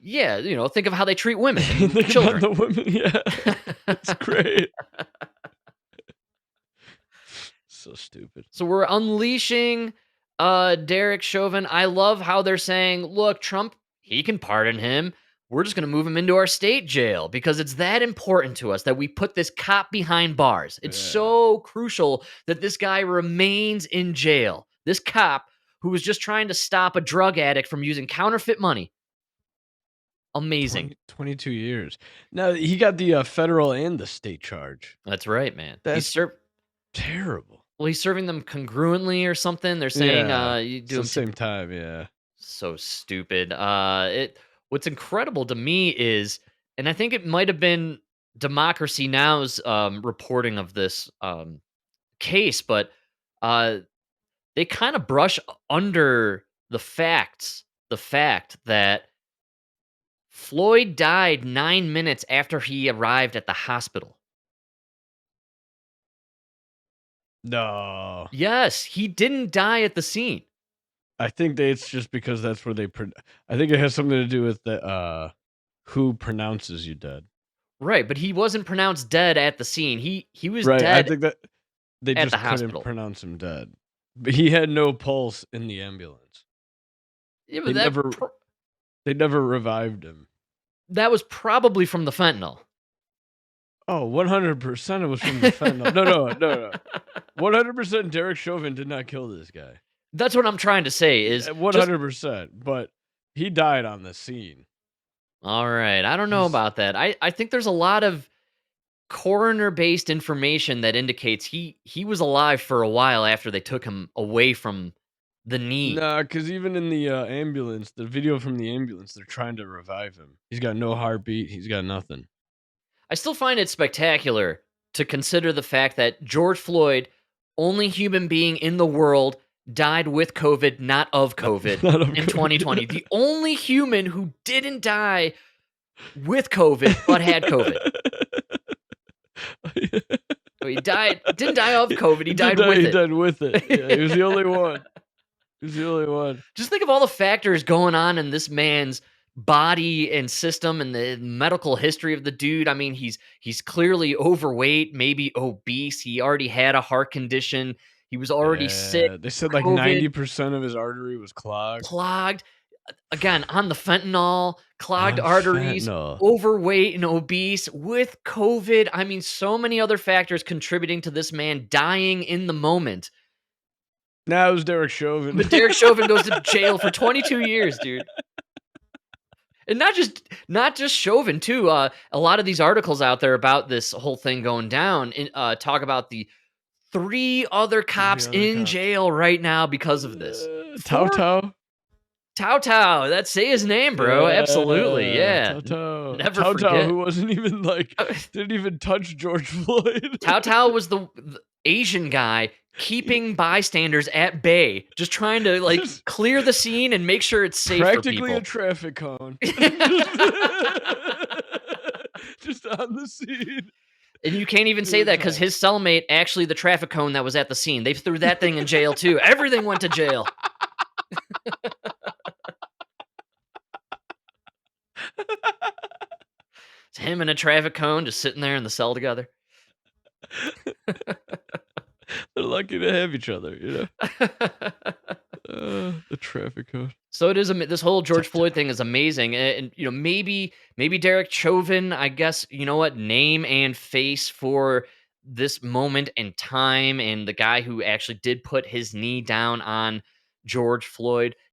Yeah, think of how they treat women and Think about children. the women. Yeah, it's great. So stupid. So we're unleashing Derek Chauvin. I love how they're saying, look, Trump, he can pardon him. We're just going to move him into our state jail because it's that important to us that we put this cop behind bars. It's Yeah. so crucial that this guy remains in jail. This cop who was just trying to stop a drug addict from using counterfeit money. Amazing. 22 years. Now he got the federal and the state charge. That's right, man. That's terrible. He's serving them congruently or something. They're saying Yeah, you it's do the them same time. Yeah. so stupid. What's incredible to me is, and I think it might have been Democracy Now's reporting of this case, but uh, they kind of brush under the fact that Floyd died 9 minutes after he arrived at the hospital. No, Yes, he didn't die at the scene. I think it's just because that's where they. I think it has something to do with the who pronounces you dead. Right, but he wasn't pronounced dead at the scene. He was Right. I dead think that they at the just couldn't hospital. pronounce him dead, but he had no pulse in the ambulance. Yeah, They but never. They never revived him. that was probably from the fentanyl. Oh, 100% it was from the fentanyl. No. 100% Derek Chauvin did not kill this guy. That's what I'm trying to say is just 100%, but he died on the scene. all right. I don't know He's about that. I think there's a lot of coroner-based information that indicates he was alive for a while after they took him away from the knee. Nah, because even in the ambulance, the video from the ambulance, they're trying to revive him. He's got no heartbeat. He's got nothing. I still find it spectacular to consider the fact that George Floyd, only human being in the world, died with COVID, not of COVID Not of in COVID. 2020. The only human who didn't die with COVID but had COVID. So he didn't die of COVID, he He did died die. with He it. died with it. Yeah, he was the only one. He was the only one. Just think of all the factors going on in this man's body and system and the medical history of the dude. I mean, he's clearly overweight, maybe obese. He already had a heart condition. He was already sick, Yeah, they said like COVID, 90% of his artery was clogged. clogged. Again, on the fentanyl, clogged On arteries, fentanyl. overweight and obese with COVID. I mean, so many other factors contributing to this man dying in the moment. Now it was Derek Chauvin. But Derek Chauvin goes to jail for 22 years, dude. And not just Chauvin too. A lot of these articles out there about this whole thing going down talk about the 3 other The cops other in cops. jail right now because of this. Tao 4 Tao. Tao Tao. That's say his name, bro. Absolutely. Yeah, Yeah. Tao Tao. Never Tao Tao, forget. who wasn't even like, didn't even touch George Floyd. Tao Tao was the Asian guy keeping bystanders at bay, just trying to like Just clear the scene and make sure it's safe for practically a people. traffic cone. Just on the scene. And you can't even say Doing that because time. his cellmate, actually the traffic cone that was at the scene, they threw that thing in jail too. Everything went to jail. It's him and a traffic cone just sitting there in the cell together. They're lucky to have each other, you know? The traffic cone. So it is. This whole George Tao Floyd Tao. thing is amazing, and maybe Derek Chauvin. I guess name and face for this moment and time, and the guy who actually did put his knee down on George Floyd.